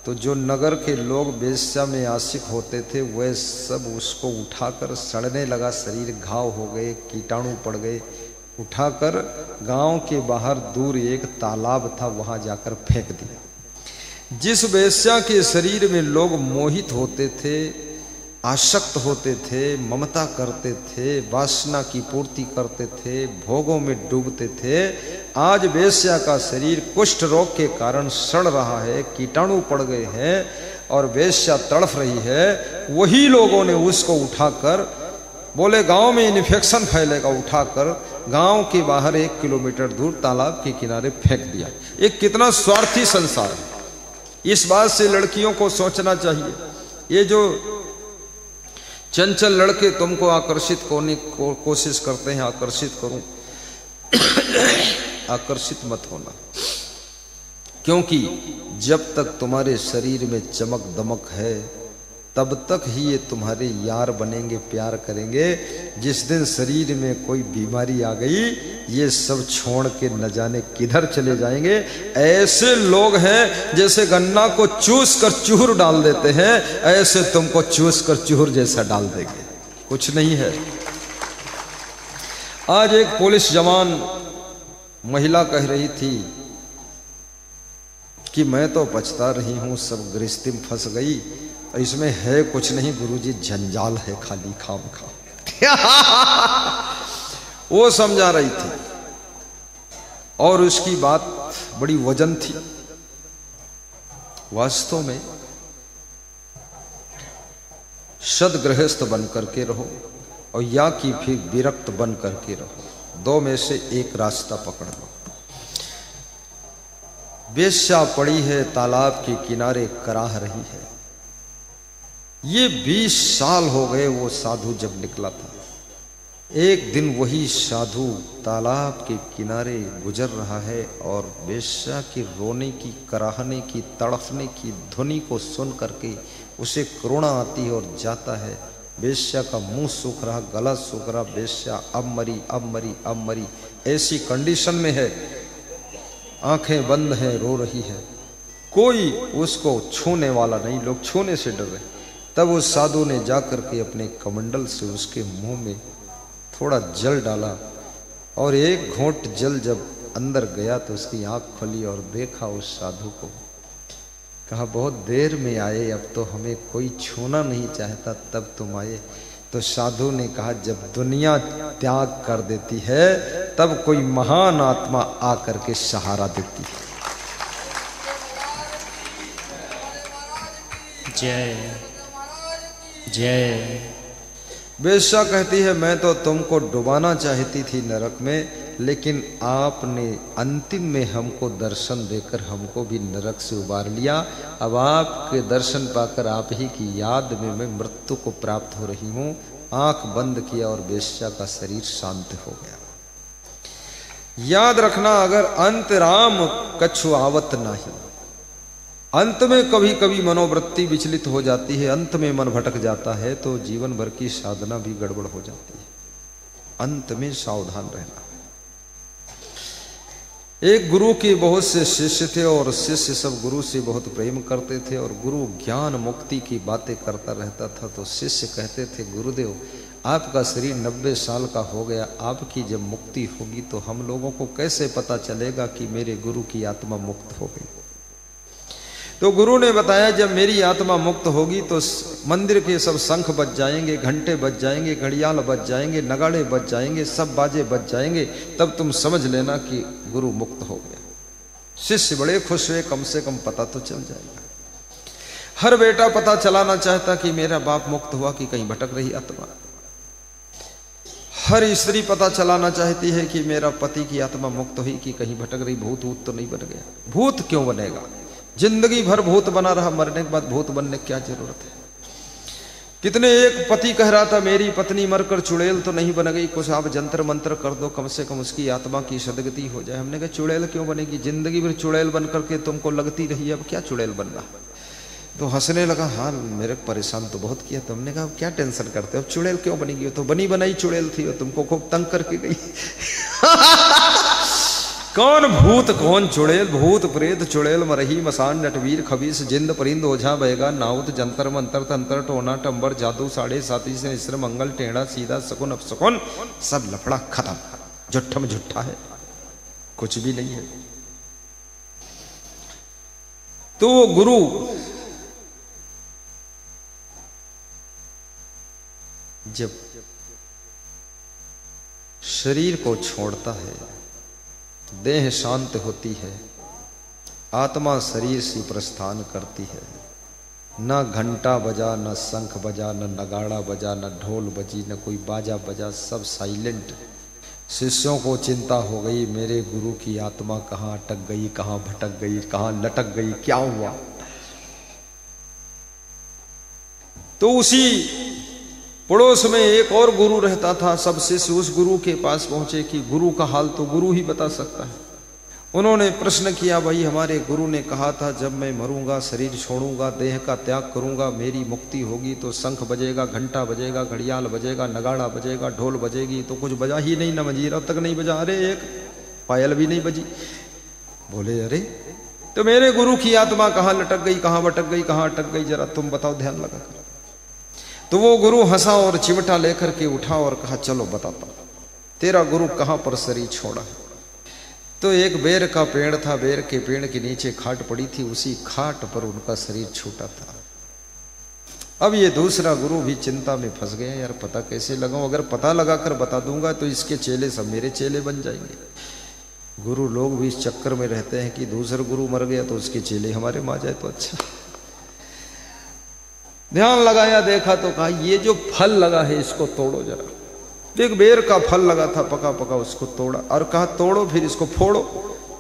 तो जो नगर के लोग वेश्या में आशिक होते थे वह सब उसको उठाकर, सड़ने लगा शरीर, घाव हो गए, कीटाणु पड़ गए, उठाकर गांव के बाहर दूर एक तालाब था वहां जाकर फेंक दिया। जिस वेश्या के शरीर में लोग मोहित होते थे, आसक्त होते थे, ममता करते थे, वासना की पूर्ति करते थे, भोगों में डूबते थे, आज वेश्या का शरीर कुष्ठ रोग के कारण सड़ रहा है, कीटाणु पड़ गए हैं और वेश्या तड़फ रही है। वही लोगों ने उसको उठाकर, बोले गांव में इन्फेक्शन फैलेगा, उठाकर गांव के बाहर 1 किलोमीटर दूर तालाब के किनारे फेंक दिया। ये कितना स्वार्थी संसार है। इस बात से लड़कियों को सोचना चाहिए। ये जो चंचल लड़के तुमको आकर्षित करने को कोशिश करते हैं, आकर्षित करूं, आकर्षित मत होना, क्योंकि जब तक तुम्हारे शरीर में चमक दमक है तब तक ही ये तुम्हारे यार बनेंगे, प्यार करेंगे। जिस दिन शरीर में कोई बीमारी आ गई ये सब छोड़ के न जाने किधर चले जाएंगे। ऐसे लोग हैं जैसे गन्ना को चूस कर चूर डाल देते हैं, ऐसे तुमको चूस कर चूर जैसा डाल देंगे, कुछ नहीं है। आज एक पुलिस जवान महिला कह रही थी कि मैं तो पछता रही हूं, सब गृहस्थी में फंस गई, इसमें है कुछ नहीं गुरुजी, जंजाल है खाली खाम खा। वो समझा रही थी और उसकी बात बड़ी वजन थी। वास्तव में सदगृहस्थ बन करके रहो और या कि फिर विरक्त बन करके रहो, दो में से एक रास्ता पकड़ लो। वेश्या पड़ी है तालाब के किनारे, कराह रही है। ये 20 साल हो गए वो साधु जब निकला था। एक दिन वही साधु तालाब के किनारे गुजर रहा है और वेश्या के रोने की, कराहने की, तड़फने की ध्वनि को सुन करके उसे करुणा आती है और जाता है। वेश्या का मुंह सूख रहा, गला सूख रहा, वेश्या अब मरी, अब मरी, अब मरी, ऐसी कंडीशन में है, आंखें बंद हैं, रो रही है, कोई उसको छूने वाला नहीं, लोग छूने से डर रहे। तब उस साधु ने जाकर के अपने कमंडल से उसके मुंह में थोड़ा जल डाला और एक घोंट जल जब अंदर गया तो उसकी आंख खुली और देखा उस साधु को। कहा बहुत देर में आए, अब तो हमें कोई छूना नहीं चाहता, तब तुम आए। तो साधु ने कहा जब दुनिया त्याग कर देती है तब कोई महान आत्मा आकर के सहारा देती है। जय जय। वेश्या कहती है मैं तो तुमको डुबाना चाहती थी नरक में, लेकिन आपने अंतिम में हमको दर्शन देकर हमको भी नरक से उबार लिया। अब आपके दर्शन पाकर आप ही की याद में मैं मृत्यु को प्राप्त हो रही हूँ। आंख बंद किया और वेश्या का शरीर शांत हो गया। याद रखना, अगर अंत राम कछु आवत नहीं, अंत में कभी कभी मनोवृत्ति विचलित हो जाती है, अंत में मन भटक जाता है तो जीवन भर की साधना भी गड़बड़ हो जाती है। अंत में सावधान रहना। एक गुरु के बहुत से शिष्य थे और शिष्य सब गुरु से बहुत प्रेम करते थे और गुरु ज्ञान मुक्ति की बातें करता रहता था। तो शिष्य कहते थे गुरुदेव आपका शरीर 90 साल का हो गया, आपकी जब मुक्ति होगी तो हम लोगों को कैसे पता चलेगा कि मेरे गुरु की आत्मा मुक्त हो गई। तो गुरु ने बताया जब मेरी आत्मा मुक्त होगी तो मंदिर के सब शंख बज जाएंगे, घंटे बज जाएंगे, घड़ियाल बज जाएंगे, नगाड़े बज जाएंगे, सब बाजे बज जाएंगे, तब तुम समझ लेना कि गुरु मुक्त हो गया। शिष्य बड़े खुश हुए, कम से कम पता तो चल जाएगा। हर बेटा पता चलाना चाहता कि मेरा बाप मुक्त हुआ कि कहीं भटक रही आत्मा। हर स्त्री पता चलाना चाहती है कि मेरा पति की आत्मा मुक्त हुई कि कहीं भटक रही, भूत तो नहीं बन गया। भूत क्यों बनेगा? जिंदगी भर भूत बना रहा, मरने के बाद भूत बनने की क्या जरूरत है? कितने एक पति कह रहा था मेरी पत्नी मरकर चुड़ैल तो नहीं बन गई, कुछ आप जंतर मंत्र कर दो, कम से कम उसकी आत्मा की सदगति हो जाए। हमने कहा चुड़ैल क्यों बनेगी? जिंदगी भर चुड़ैल बन करके तुमको लगती रही, अब क्या चुड़ैल बनना? तो हंसने लगा, हाँ मेरे परेशान तो बहुत किया। तुमने कहा क्या टेंशन करते हो, अब चुड़ैल क्यों बनेगी? तो बनी बनाई चुड़ैल थी, तुमको खूब तंग करके गई। कौन भूत कौन चुड़ैल, भूत प्रेत चुड़ैल मरही मसान नटवीर खबीस जिंद परिंद ओझा बहेगा नाउत जंतर मंतर तंत्र टोना टंबर जादू साढ़े साथी से इसर मंगल टेढ़ा सीधा सकुन अपसकुन, सब लफड़ा खत्म। झुट्ठम झुट्ठा है, कुछ भी नहीं है। तो वो गुरु जब शरीर को छोड़ता है, देह शांत होती है, आत्मा शरीर से प्रस्थान करती है। न घंटा बजा, न शंख बजा, न नगाड़ा बजा, न ढोल बजी, न कोई बाजा बजा, सब साइलेंट। शिष्यों को चिंता हो गई, मेरे गुरु की आत्मा कहाँ अटक गई, कहाँ भटक गई, कहाँ लटक गई, क्या हुआ। तो उसी पड़ोस में एक और गुरु रहता था। सब शिष्य उस गुरु के पास पहुंचे कि गुरु का हाल तो गुरु ही बता सकता है। उन्होंने प्रश्न किया, भाई हमारे गुरु ने कहा था जब मैं मरूंगा, शरीर छोड़ूंगा, देह का त्याग करूंगा, मेरी मुक्ति होगी तो शंख बजेगा, घंटा बजेगा, घड़ियाल बजेगा, नगाड़ा बजेगा, ढोल बजेगी। तो कुछ बजा ही नहीं, न मंजीरा तक नहीं बजा, अरे एक पायल भी नहीं बजी। बोले अरे तो मेरे गुरु की आत्मा कहाँ लटक गई, कहाँ भटक गई, कहाँ अटक गई, जरा तुम बताओ ध्यान लगा कर। तो वो गुरु हंसा और चिमटा लेकर के उठा और कहा, चलो बताता तेरा गुरु कहां पर शरीर छोड़ा है। तो एक बेर का पेड़ था, बेर के पेड़ के नीचे खाट पड़ी थी, उसी खाट पर उनका शरीर छूटा था। अब ये दूसरा गुरु भी चिंता में फंस गए, यार पता कैसे लगाऊं, अगर पता लगा कर बता दूंगा तो इसके चेले सब मेरे चेले बन जाएंगे। गुरु लोग भी इस चक्कर में रहते हैं कि दूसरा गुरु मर गया तो उसके चेले हमारे में आ जाए तो अच्छा। ध्यान लगाया, देखा तो कहा ये जो फल लगा है इसको तोड़ो जरा। एक बेर का फल लगा था पका पका, उसको तोड़ा और कहा तोड़ो फिर इसको फोड़ो।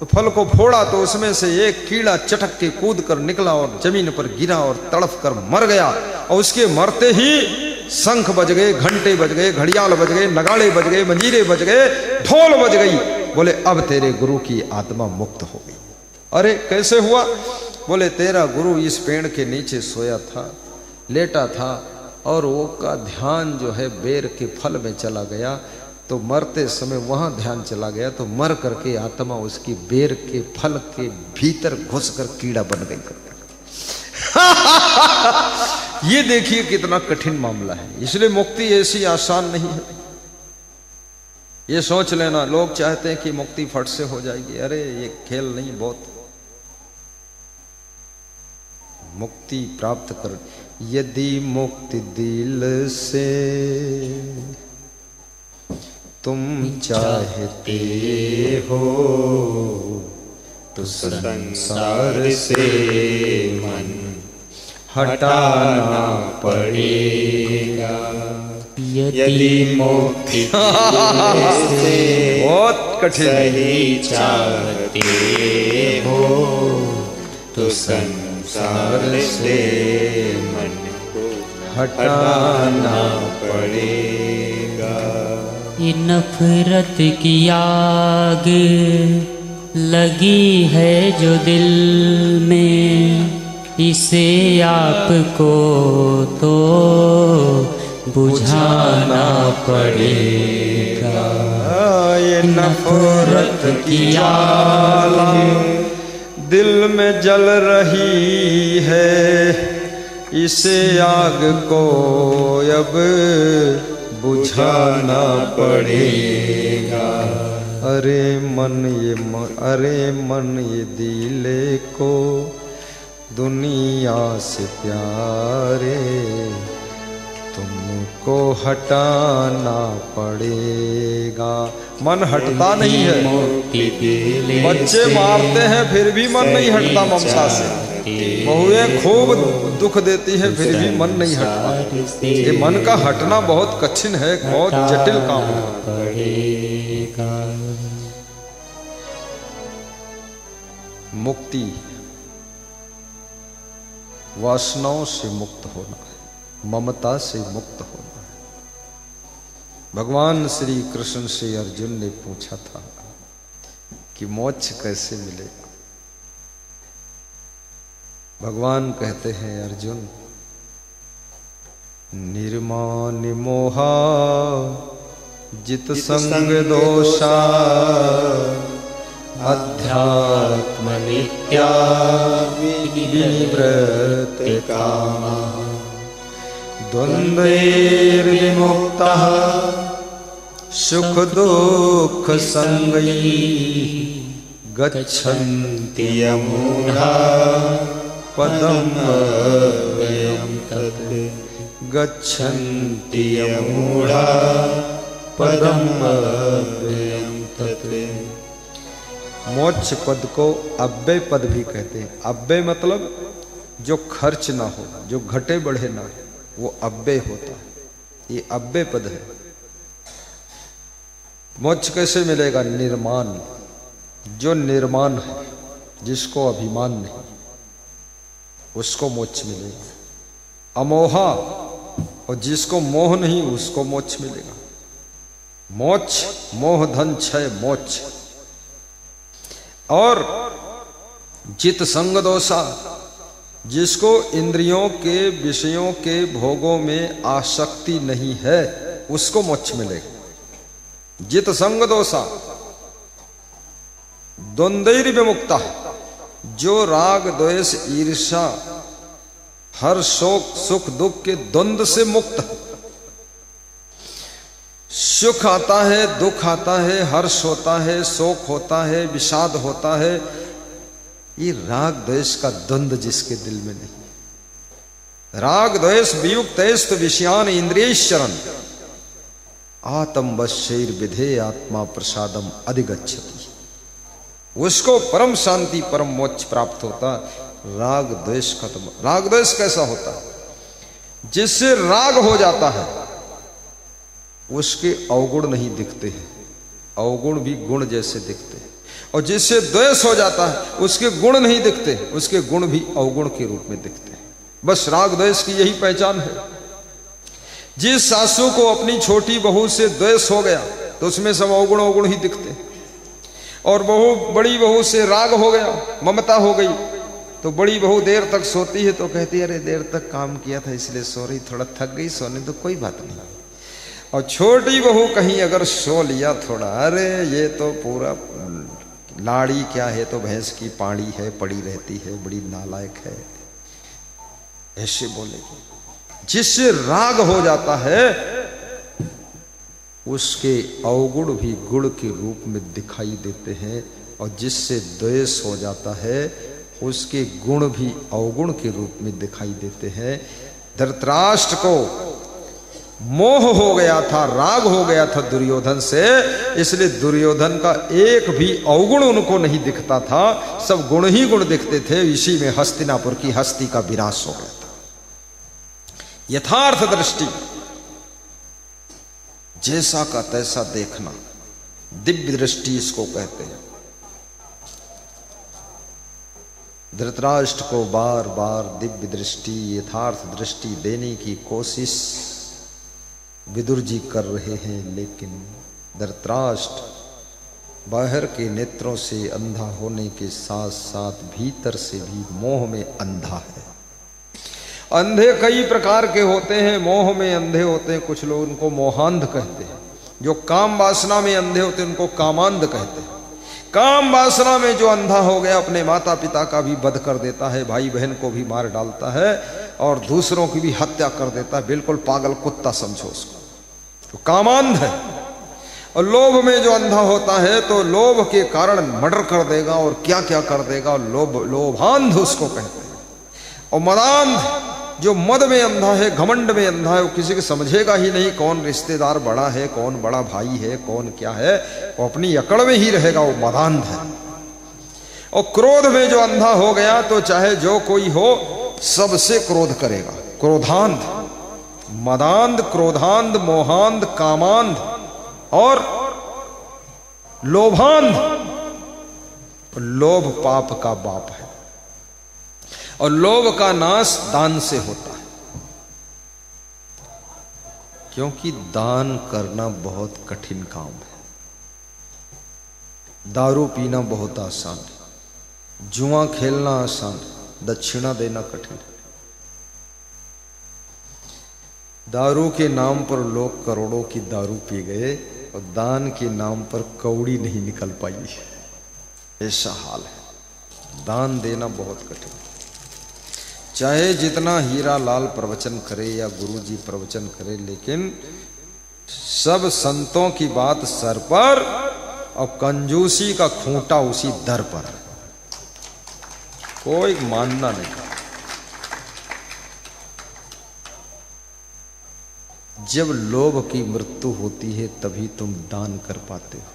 तो फल को फोड़ा तो उसमें से एक कीड़ा चटक के कूद कर निकला और जमीन पर गिरा और तड़फ कर मर गया। और उसके मरते ही शंख बज गए, घंटे बज गए, घड़ियाल बज गए, नगाड़े बज गए, मंजीरे बज गए, ढोल बज गई। बोले अब तेरे गुरु की आत्मा मुक्त हो गई। अरे कैसे हुआ? बोले तेरा गुरु इस पेड़ के नीचे सोया था, लेटा था और वो का ध्यान जो है बेर के फल में चला गया। तो मरते समय वहां ध्यान चला गया तो मर करके आत्मा उसकी बेर के फल के भीतर घुसकर कीड़ा बन गई। ये देखिए कितना कठिन मामला है। इसलिए मुक्ति ऐसी आसान नहीं है। ये सोच लेना, लोग चाहते हैं कि मुक्ति फट से हो जाएगी। अरे ये खेल नहीं, बहुत मुक्ति प्राप्त कर। यदि मुक्ति दिल से तुम चाहते हो तो संसार से मन हटाना पड़ेगा। यदि मुक्ति से बहुत कठिन सही चाहते हो तो संसार से मन को हटाना पड़ेगा। ये नफरत की आग लगी है जो दिल में, इसे आपको तो बुझाना पड़ेगा। ये नफरत की आग दिल में जल रही है, इसे आग को अब बुझाना पड़ेगा। अरे मन ये दिले को दुनिया से प्यारे तुमको हटाना पड़ेगा। मन हटता नहीं है। बच्चे मारते हैं फिर भी मन नहीं हटता ममता से। बहुएं खूब दुख देती है फिर भी मन नहीं हटता। ये मन का हटना बहुत कठिन है, बहुत जटिल काम है। मुक्ति वासनाओं से मुक्त होना है, ममता से मुक्त होना है। भगवान श्री कृष्ण से अर्जुन ने पूछा था कि मोक्ष कैसे मिलेगा। भगवान कहते हैं अर्जुन, निर्माण मोहा जित संग दोषा अध्यात्म नित्या विनिवृत्त कामः द्वन्द्वैर्विमुक्तः सुख दुख संगैः गच्छन्ति यमूढा पदम् अव्ययं तत् गच्छन्ति यमूढा पदम् अव्ययं तत्। मोक्ष पद को अव्यय पद भी कहते हैं। अव्यय मतलब जो खर्च ना हो, जो घटे बढ़े ना, वो अव्यय होता है। ये अव्यय पद है। मोक्ष कैसे मिलेगा? निर्माण, जो निर्माण है, जिसको अभिमान नहीं, उसको मोक्ष मिलेगा। अमोहा, और जिसको मोह नहीं, उसको मोक्ष मिलेगा। मोक्ष, मोह धन क्षय मोक्ष। और जित संग दोषा, जिसको इंद्रियों के विषयों के भोगों में आसक्ति नहीं है, उसको मोक्ष मिलेगा। जित संग दोषा, द्वंद्वैर विमुक्ता, जो राग द्वेष ईर्षा हर शोक सुख दुख के द्वंद्व से मुक्त है। सुख आता है, दुख आता है, हर्ष होता है, शोक होता है, विषाद होता है, ये राग द्वेष का द्वंद्व जिसके दिल में नहीं। राग द्वेष वियुक्त विषयान इंद्रियश्चरण आत्मवशैर विधे आत्मा प्रसादम अधिगच्छति, उसको परम शांति परम मोक्ष प्राप्त होता। राग द्वेष खत्म। राग द्वेष कैसा होता है? जिससे राग हो जाता है उसके अवगुण नहीं दिखते हैं, अवगुण भी गुण जैसे दिखते हैं। और जिससे द्वेष हो जाता है उसके गुण नहीं दिखते, उसके गुण भी अवगुण के रूप में दिखते हैं। बस राग द्वेष की यही पहचान है। जिस सासू को अपनी छोटी बहू से द्वेष हो गया तो उसमें सब अवगुण अवगुण ही दिखते हैं। और बड़ी बहू से राग हो गया, ममता हो गई, तो बड़ी बहू देर तक सोती है तो कहती है अरे देर तक काम किया था इसलिए सो रही, थोड़ा थक गई, सोने तो कोई बात नहीं। और छोटी बहू कहीं अगर सो लिया थोड़ा, अरे ये तो पूरा लाड़ी क्या है, तो भैंस की पाड़ी है, पड़ी रहती है, बड़ी नालायक है, ऐसे बोलेगी। जिससे राग हो जाता है उसके अवगुण भी गुण के रूप में दिखाई देते हैं, और जिससे द्वेष हो जाता है उसके गुण भी अवगुण के रूप में दिखाई देते हैं। धृतराष्ट्र को मोह हो गया था, राग हो गया था दुर्योधन से, इसलिए दुर्योधन का एक भी अवगुण उनको नहीं दिखता था, सब गुण ही गुण दिखते थे। इसी में हस्तिनापुर की हस्ती का विनाश हो गया था। यथार्थ दृष्टि, जैसा का तैसा देखना, दिव्य दृष्टि इसको कहते हैं। धृतराष्ट्र को बार बार दिव्य दृष्टि, यथार्थ दृष्टि देने की कोशिश विदुर जी कर रहे हैं, लेकिन धृतराष्ट्र बाहर के नेत्रों से अंधा होने के साथ साथ भीतर से भी मोह में अंधा है। अंधे कई प्रकार के होते हैं, मोह में अंधे होते हैं, कुछ लोग उनको मोहांध कहते हैं। जो काम वासना में अंधे होते हैं उनको कामांध कहते हैं। काम वासना में जो अंधा हो गया अपने माता पिता का भी वध कर देता है, भाई बहन को भी मार डालता है और दूसरों की भी हत्या कर देता है, बिल्कुल पागल कुत्ता समझो उसको, तो कामांध है। और लोभ में जो अंधा होता है तो लोभ के कारण मर्डर कर देगा और क्या क्या कर देगा, लोभांध उसको कहते हैं। और मदांध, जो मद में अंधा है, घमंड में अंधा है, वो किसी को समझेगा ही नहीं कौन रिश्तेदार बड़ा है, कौन बड़ा भाई है, कौन क्या है, वो अपनी अकड़ में ही रहेगा, वो मदांध है। और क्रोध में जो अंधा हो गया तो चाहे जो कोई हो सबसे क्रोध करेगा, क्रोधांध। मदांध, क्रोधांध, मोहांध, कामांध और लोभांध। लोभ पाप का बाप है और लोभ का नाश दान से होता है, क्योंकि दान करना बहुत कठिन काम है। दारू पीना बहुत आसान है, जुआ खेलना आसान है, दक्षिणा देना कठिन है। दारू के नाम पर लोग करोड़ों की दारू पी गए और दान के नाम पर कौड़ी नहीं निकल पाई। ऐसा हाल है। दान देना बहुत कठिन। चाहे जितना हीरा लाल प्रवचन करे या गुरु जी प्रवचन करे, लेकिन सब संतों की बात सर पर और कंजूसी का खूंटा उसी दर पर। कोई मानना नहीं। जब लोभ की मृत्यु होती है तभी तुम दान कर पाते हो।